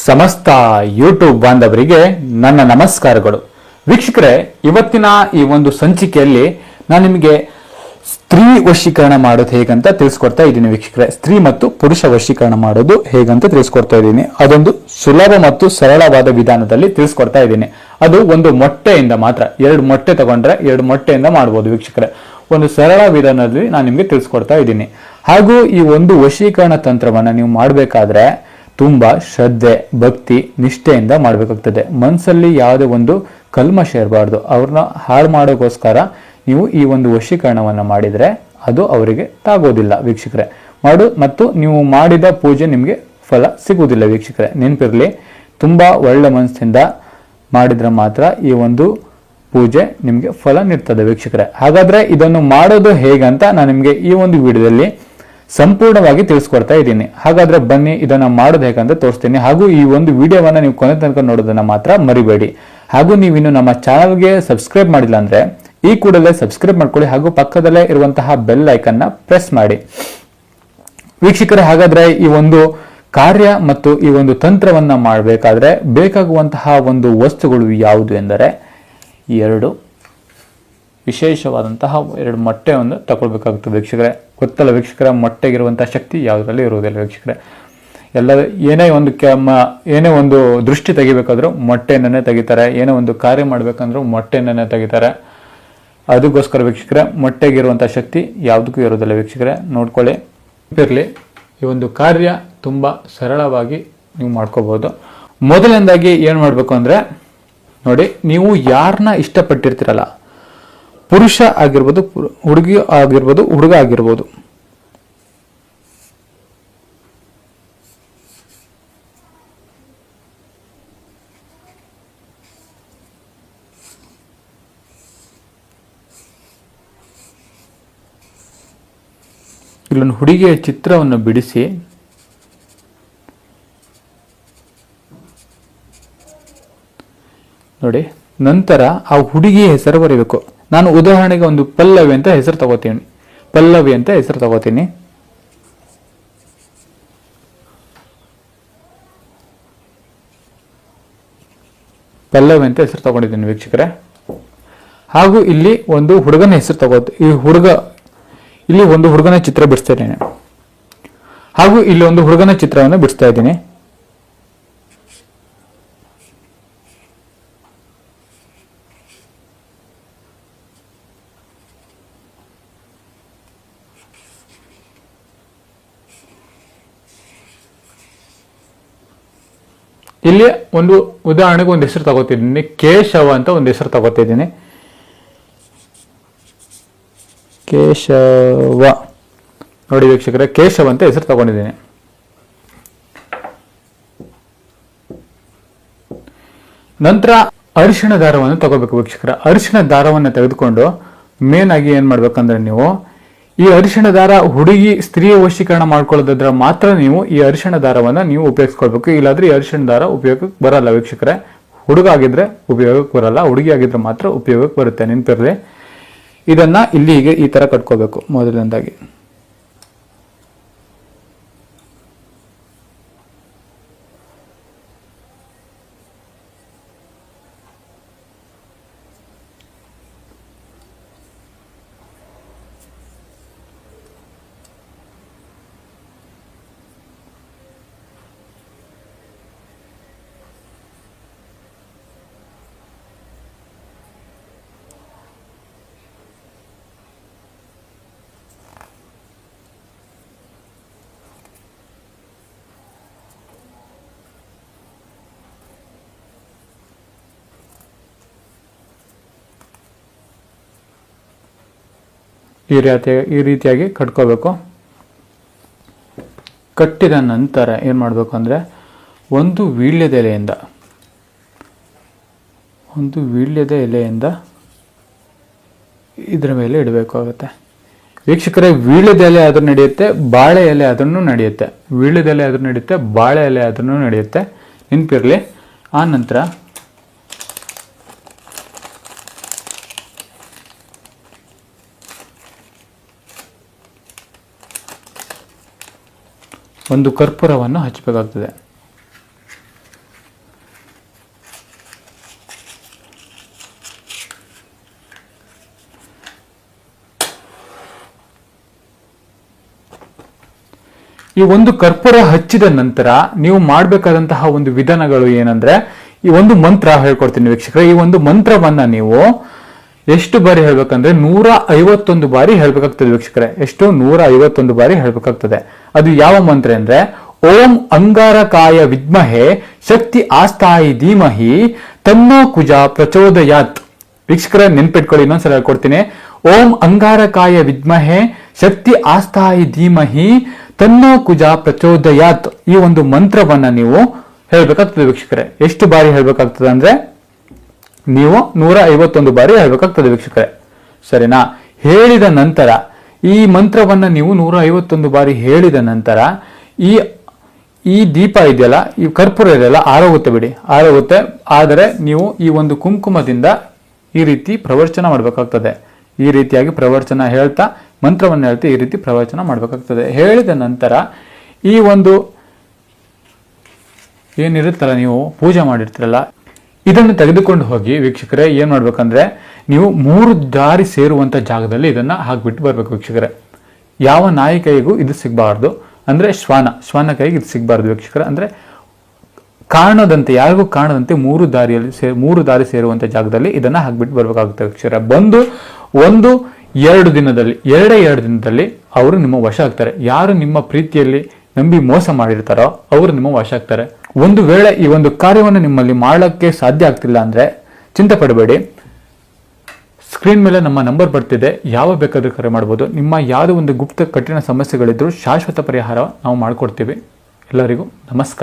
ಸಮಸ್ತ ಯೂಟ್ಯೂಬ್ ಬಾಂಧವರಿಗೆ ನನ್ನ ನಮಸ್ಕಾರಗಳು. ವೀಕ್ಷಕರೇ, ಇವತ್ತಿನ ಈ ಒಂದು ಸಂಚಿಕೆಯಲ್ಲಿ ನಾನು ನಿಮಗೆ ಸ್ತ್ರೀ ವಶೀಕರಣ ಮಾಡೋದು ಹೇಗಂತ ತಿಳಿಸ್ಕೊಡ್ತಾ ಇದ್ದೀನಿ. ವೀಕ್ಷಕರೇ, ಸ್ತ್ರೀ ಮತ್ತು ಪುರುಷ ವಶೀಕರಣ ಮಾಡೋದು ಹೇಗಂತ ತಿಳಿಸ್ಕೊಡ್ತಾ ಇದ್ದೀನಿ. ಅದೊಂದು ಸುಲಭ ಮತ್ತು ಸರಳವಾದ ವಿಧಾನದಲ್ಲಿ ತಿಳಿಸ್ಕೊಡ್ತಾ ಇದ್ದೀನಿ. ಅದು ಒಂದು ಮೊಟ್ಟೆಯಿಂದ ಮಾತ್ರ, 2 ಮೊಟ್ಟೆ ತಗೊಂಡ್ರೆ 2 ಮೊಟ್ಟೆಯಿಂದ ಮಾಡಬಹುದು. ವೀಕ್ಷಕರೇ, ಒಂದು ಸರಳ ವಿಧಾನದಲ್ಲಿ ನಾನು ನಿಮಗೆ ತಿಳಿಸ್ಕೊಡ್ತಾ ಇದ್ದೀನಿ. ಹಾಗೂ ಈ ಒಂದು ವಶೀಕರಣ ತಂತ್ರವನ್ನ ನೀವು ಮಾಡಬೇಕಾದ್ರೆ ತುಂಬಾ ಶ್ರದ್ಧೆ, ಭಕ್ತಿ, ನಿಷ್ಠೆಯಿಂದ ಮಾಡಬೇಕಾಗ್ತದೆ. ಮನಸ್ಸಲ್ಲಿ ಯಾವುದೇ ಒಂದು ಕಲ್ಮಶ ಇರಬಾರ್ದು. ಅವ್ರನ್ನ ಹಾಳು ಮಾಡೋಕ್ಕೋಸ್ಕರ ನೀವು ಈ ಒಂದು ವಶೀಕರಣವನ್ನ ಮಾಡಿದ್ರೆ ಅದು ಅವರಿಗೆ ತಾಗೋದಿಲ್ಲ. ವೀಕ್ಷಕರೇ, ಮತ್ತು ನೀವು ಮಾಡಿದ ಪೂಜೆ ನಿಮಗೆ ಫಲ ಸಿಗುವುದಿಲ್ಲ. ವೀಕ್ಷಕರೇ, ನೆನಪಿರಲಿ, ತುಂಬಾ ಒಳ್ಳೆ ಮನಸ್ಸಿಂದ ಮಾಡಿದ್ರೆ ಮಾತ್ರ ಈ ಒಂದು ಪೂಜೆ ನಿಮಗೆ ಫಲ ನೀಡ್ತದೆ. ವೀಕ್ಷಕರೇ, ಹಾಗಾದ್ರೆ ಇದನ್ನು ಮಾಡೋದು ಹೇಗಂತ ನಾನು ನಿಮಗೆ ಈ ಒಂದು ವಿಡಿಯೋದಲ್ಲಿ ಸಂಪೂರ್ಣವಾಗಿ ತಿಳಿಸ್ಕೊಡ್ತಾ ಇದ್ದೀನಿ. ಹಾಗಾದ್ರೆ ಬನ್ನಿ, ಇದನ್ನ ಮಾಡೋದು ಹೇಗಂತ ತೋರಿಸ್ತೀನಿ. ಹಾಗೂ ಈ ಒಂದು ವಿಡಿಯೋವನ್ನ ನೀವು ಕೊನೆ ತನಕ ನೋಡೋದನ್ನ ಮಾತ್ರ ಮರಿಬೇಡಿ. ಹಾಗೂ ನೀವಿನ್ನು ನಮ್ಮ ಚಾನಲ್ಗೆ ಸಬ್ಸ್ಕ್ರೈಬ್ ಮಾಡಿಲ್ಲ ಅಂದ್ರೆ ಈ ಕೂಡಲೇ ಸಬ್ಸ್ಕ್ರೈಬ್ ಮಾಡ್ಕೊಳ್ಳಿ. ಹಾಗೂ ಪಕ್ಕದಲ್ಲೇ ಇರುವಂತಹ ಬೆಲ್ ಐಕನ್ನ ಪ್ರೆಸ್ ಮಾಡಿ. ವೀಕ್ಷಕರೇ, ಹಾಗಾದ್ರೆ ಈ ಒಂದು ಕಾರ್ಯ ಮತ್ತು ಈ ಒಂದು ತಂತ್ರವನ್ನ ಮಾಡಬೇಕಾದ್ರೆ ಬೇಕಾಗುವಂತಹ ಒಂದು ವಸ್ತುಗಳು ಯಾವುದು ಎಂದರೆ 2 ವಿಶೇಷವಾದಂತಹ 2 ಮೊಟ್ಟೆಯನ್ನು ತಗೊಳ್ಬೇಕಾಗುತ್ತದೆ. ವೀಕ್ಷಕರೇ, ಗೊತ್ತಲ್ಲ ವೀಕ್ಷಕರ, ಮೊಟ್ಟೆಗಿರುವಂತಹ ಶಕ್ತಿ ಯಾವುದರಲ್ಲಿ ಇರುವುದಿಲ್ಲ. ವೀಕ್ಷಕರೇ, ಏನೇ ಒಂದು ದೃಷ್ಟಿ ತೆಗಿಬೇಕಾದ್ರೂ ಮೊಟ್ಟೆಯನ್ನೇ ತೆಗಿತಾರೆ. ಏನೇ ಒಂದು ಕಾರ್ಯ ಮಾಡ್ಬೇಕಂದ್ರೂ ಮೊಟ್ಟೆಯನ್ನೇ ತೆಗಿತಾರೆ. ಅದಕ್ಕೋಸ್ಕರ ವೀಕ್ಷಕರೇ, ಮೊಟ್ಟೆಗಿರುವಂತಹ ಶಕ್ತಿ ಯಾವುದಕ್ಕೂ ಇರೋದಿಲ್ಲ. ವೀಕ್ಷಕರೇ, ನೋಡ್ಕೊಳ್ಳಿ. ಇರಲಿ, ಈ ಒಂದು ಕಾರ್ಯ ತುಂಬಾ ಸರಳವಾಗಿ ನೀವು ಮಾಡ್ಕೋಬಹುದು. ಮೊದಲನೇದಾಗಿ ಏನ್ ಮಾಡ್ಬೇಕು ಅಂದ್ರೆ, ನೋಡಿ, ನೀವು ಯಾರನ್ನ ಇಷ್ಟಪಟ್ಟಿರ್ತೀರಲ್ಲ, ಪುರುಷ ಆಗಿರ್ಬೋದು, ಹುಡುಗಿ ಆಗಿರ್ಬೋದು, ಹುಡುಗ ಆಗಿರ್ಬೋದು, ಇಲ್ಲೊಂದು ಹುಡುಗಿಯ ಚಿತ್ರವನ್ನು ಬಿಡಿಸಿ ನೋಡಿ, ನಂತರ ಆ ಹುಡುಗಿಯ ಹೆಸರು ಬರೀಬೇಕು. ನಾನು ಉದಾಹರಣೆಗೆ ಒಂದು ಪಲ್ಲವಿ ಅಂತ ಹೆಸರು ತಗೋತೀನಿ. ಪಲ್ಲವಿ ಅಂತ ಹೆಸರು ತಗೋತೀನಿ. ಪಲ್ಲವಿ ಅಂತ ಹೆಸರು ತಗೊಂಡಿದ್ದೀನಿ ವೀಕ್ಷಕರೇ. ಹಾಗೂ ಇಲ್ಲಿ ಒಂದು ಹುಡುಗನ ಹೆಸರು ಇಲ್ಲಿ ಒಂದು ಹುಡುಗನ ಚಿತ್ರ ಬಿಡಿಸ್ತಾ ಇದ್ದೇನೆ. ಹಾಗೂ ಇಲ್ಲಿ ಒಂದು ಹುಡುಗನ ಚಿತ್ರವನ್ನು ಬಿಡಿಸ್ತಾ ಇದ್ದೀನಿ. ಇಲ್ಲಿ ಒಂದು ಉದಾಹರಣೆಗೆ ಒಂದು ಹೆಸರು ತಗೋತಿದ್ದೀನಿ. ಕೇಶವ ಅಂತ ಒಂದು ಹೆಸರು ತಗೋತಿದ್ದೀನಿ. ಕೇಶವ, ನೋಡಿ ವೀಕ್ಷಕರೇ, ಕೇಶವ ಅಂತ ಹೆಸರು ತಗೊಂಡಿದ್ದೀನಿ. ನಂತರ ಅರಿಶಿಣ ದಾರವನ್ನು ತಗೋಬೇಕು ವೀಕ್ಷಕರ. ಅರಿಶಿಣ ದಾರವನ್ನು ತೆಗೆದುಕೊಂಡು ಮೇನ್ ಆಗಿ ಏನ್ ಮಾಡ್ಬೇಕಂದ್ರೆ, ನೀವು ಈ ಅರಿಶಿಣ ದಾರ ಸ್ತ್ರೀಯ ವಶೀಕರಣ ಮಾಡ್ಕೊಳ್ಳೋದ್ರ ಮಾತ್ರ ನೀವು ಈ ಅರಿಶಿಣ ದಾರವನ್ನ ನೀವು ಉಪಯೋಗಿಸ್ಕೊಳ್ಬೇಕು. ಇಲ್ಲಾದ್ರೆ ಈ ಅರಿಶಿಣ ದಾರ ಉಪಯೋಗಕ್ಕೆ ಬರಲ್ಲ ವೀಕ್ಷಕರೇ. ಹುಡುಗ ಆಗಿದ್ರೆ ಉಪಯೋಗಕ್ಕೆ ಬರಲ್ಲ, ಹುಡುಗಿ ಆಗಿದ್ರೆ ಮಾತ್ರ ಉಪಯೋಗಕ್ಕೆ ಬರುತ್ತೆ. ನೆನಪಿರ್ಲಿ, ಇದನ್ನ ಇಲ್ಲಿಗೆ ಈ ತರ ಕಟ್ಕೋಬೇಕು ಮೊದಲನೇದಾಗಿ. ಈ ರೀತಿಯಾಗಿ ಕಟ್ಕೋಬೇಕು. ಕಟ್ಟಿದ ನಂತರ ಏನ್ ಮಾಡ್ಬೇಕು ಅಂದ್ರೆ, ಒಂದು ವೀಳ್ಯದ ಎಲೆಯಿಂದ ಇದ್ರ ಮೇಲೆ ಇಡಬೇಕಾಗುತ್ತೆ. ವೀಕ್ಷಕರೇ, ವೀಳ್ಯದ ಎಲೆ ಆದ್ರೂ ನಡೆಯುತ್ತೆ, ಬಾಳೆ ಎಲೆ ಆದ್ರೂ ನಡೆಯುತ್ತೆ. ವೀಳ್ಯದ ಎಲೆ ಆದ್ರೂ ನಡೆಯುತ್ತೆ, ಬಾಳೆ ಎಲೆ ಆದ್ರೂ ನಡೆಯುತ್ತೆ. ನೆನಪಿರ್ಲಿ. ಆ ನಂತರ ಒಂದು ಕರ್ಪೂರವನ್ನು ಹಚ್ಚಬೇಕಾಗ್ತದೆ. ಈ ಒಂದು ಕರ್ಪೂರ ಹಚ್ಚಿದ ನಂತರ ನೀವು ಮಾಡಬೇಕಾದಂತಹ ಒಂದು ವಿಧಾನಗಳು ಏನಂದ್ರೆ, ಈ ಒಂದು ಮಂತ್ರ ಹೇಳ್ಕೊಡ್ತೀನಿ ವೀಕ್ಷಕರೇ. ಈ ಒಂದು ಮಂತ್ರವನ್ನ ನೀವು ಎಷ್ಟು ಬಾರಿ ಹೇಳ್ಬೇಕಂದ್ರೆ 151 ಬಾರಿ ಹೇಳ್ಬೇಕಾಗ್ತದೆ ವೀಕ್ಷಕರೇ. ಎಷ್ಟು? 151 ಬಾರಿ ಹೇಳ್ಬೇಕಾಗ್ತದೆ. ಅದು ಯಾವ ಮಂತ್ರ ಅಂದ್ರೆ, ಓಂ ಅಂಗಾರಕಾಯ ವಿದ್ಮಹೆ ಶಕ್ತಿ ಆಸ್ಥಾಯಿ ಧೀಮಹಿ ತನ್ನೋ ಕುಜ ಪ್ರಚೋದಯಾತ್. ವೀಕ್ಷಕರೇ ನೆನ್ಪಿಟ್ಕೊಳ್ಳಿ, ಇನ್ನೊಂದ್ಸಲ ಹೇಳ್ಕೊಡ್ತೀನಿ. ಓಂ ಅಂಗಾರಕಾಯ ವಿದ್ಮಹೆ ಶಕ್ತಿ ಆಸ್ಥಾಯಿ ಧೀಮಹಿ ತನ್ನೋ ಕುಜ ಪ್ರಚೋದಯಾತ್. ಈ ಒಂದು ಮಂತ್ರವನ್ನ ನೀವು ಹೇಳ್ಬೇಕಾಗ್ತದೆ ವೀಕ್ಷಕರೇ. ಎಷ್ಟು ಬಾರಿ ಹೇಳ್ಬೇಕಾಗ್ತದೆ ಅಂದ್ರೆ, ನೀವು 151 ಬಾರಿ ಹೇಳ್ಬೇಕಾಗ್ತದೆ ವೀಕ್ಷಕರೇ. ಸರಿನಾ? ಹೇಳಿದ ನಂತರ ಈ ಮಂತ್ರವನ್ನ ನೀವು 151 ಬಾರಿ ಹೇಳಿದ ನಂತರ ಈ ದೀಪ ಇದೆಯಲ್ಲ, ಈ ಕರ್ಪೂರ ಇದೆಯಲ್ಲ, ಆರೋಗುತ್ತೆ ಬಿಡಿ, ಆರೋಗುತ್ತೆ. ಆದರೆ ನೀವು ಈ ಒಂದು ಕುಂಕುಮದಿಂದ ಈ ರೀತಿ ಪ್ರವಚನ ಮಾಡಬೇಕಾಗ್ತದೆ. ಈ ರೀತಿಯಾಗಿ ಪ್ರವಚನ ಹೇಳ್ತಾ, ಮಂತ್ರವನ್ನು ಹೇಳ್ತಾ ಈ ರೀತಿ ಪ್ರವಚನ ಮಾಡಬೇಕಾಗ್ತದೆ. ಹೇಳಿದ ನಂತರ ಈ ಒಂದು ಏನಿರುತ್ತಲ್ಲ, ನೀವು ಪೂಜೆ ಮಾಡಿರ್ತೀರಲ್ಲ, ಇದನ್ನು ತೆಗೆದುಕೊಂಡು ಹೋಗಿ ವೀಕ್ಷಕರೇ ಏನ್ ಮಾಡ್ಬೇಕಂದ್ರೆ, ನೀವು 3 ದಾರಿ ಸೇರುವಂತ ಜಾಗದಲ್ಲಿ ಇದನ್ನ ಹಾಕ್ಬಿಟ್ಟು ಬರ್ಬೇಕು ವೀಕ್ಷಕರೇ. ಯಾವ ನಾಯಿ ಕೈಗೂ ಇದು ಸಿಗಬಾರ್ದು, ಅಂದ್ರೆ ಶ್ವಾನ ಕೈಗೆ ಇದು ಸಿಗಬಾರ್ದು ವೀಕ್ಷಕರೇ. ಅಂದ್ರೆ ಕಾಣದಂತೆ, ಯಾರಿಗೂ ಕಾಣದಂತೆ 3 ದಾರಿ ಸೇರುವಂತ ಜಾಗದಲ್ಲಿ ಇದನ್ನ ಹಾಕ್ಬಿಟ್ಟು ಬರ್ಬೇಕಾಗುತ್ತೆ ವೀಕ್ಷಕರೇ. ಬಂದು 1-2 ದಿನದಲ್ಲಿ ಅವರು ನಿಮ್ಮ ವಶ ಆಗ್ತಾರೆ. ಯಾರು ನಿಮ್ಮ ಪ್ರೀತಿಯಲ್ಲಿ ನಂಬಿ ಮೋಸ ಮಾಡಿರ್ತಾರೋ ಅವರು ನಿಮ್ಮ ವಶ ಆಗ್ತಾರೆ. ಒಂದು ವೇಳೆ ಈ ಒಂದು ಕಾರ್ಯವನ್ನು ನಿಮ್ಮಲ್ಲಿ ಮಾಡಕ್ಕೆ ಸಾಧ್ಯ ಆಗ್ತಿಲ್ಲ ಅಂದ್ರೆ ಚಿಂತೆ ಪಡಬೇಡಿ. ಸ್ಕ್ರೀನ್ ಮೇಲೆ ನಮ್ಮ ನಂಬರ್ ಬರ್ತಿದೆ, ಯಾವ ಬೇಕಾದ್ರೂ ಕರೆ ಮಾಡ್ಬೋದು. ನಿಮ್ಮ ಯಾವುದೋ ಒಂದು ಗುಪ್ತ ಕಠಿಣ ಸಮಸ್ಯೆಗಳಿದ್ರು ಶಾಶ್ವತ ಪರಿಹಾರ ನಾವು ಮಾಡಿಕೊಡ್ತೀವಿ. ಎಲ್ಲರಿಗೂ ನಮಸ್ಕಾರ.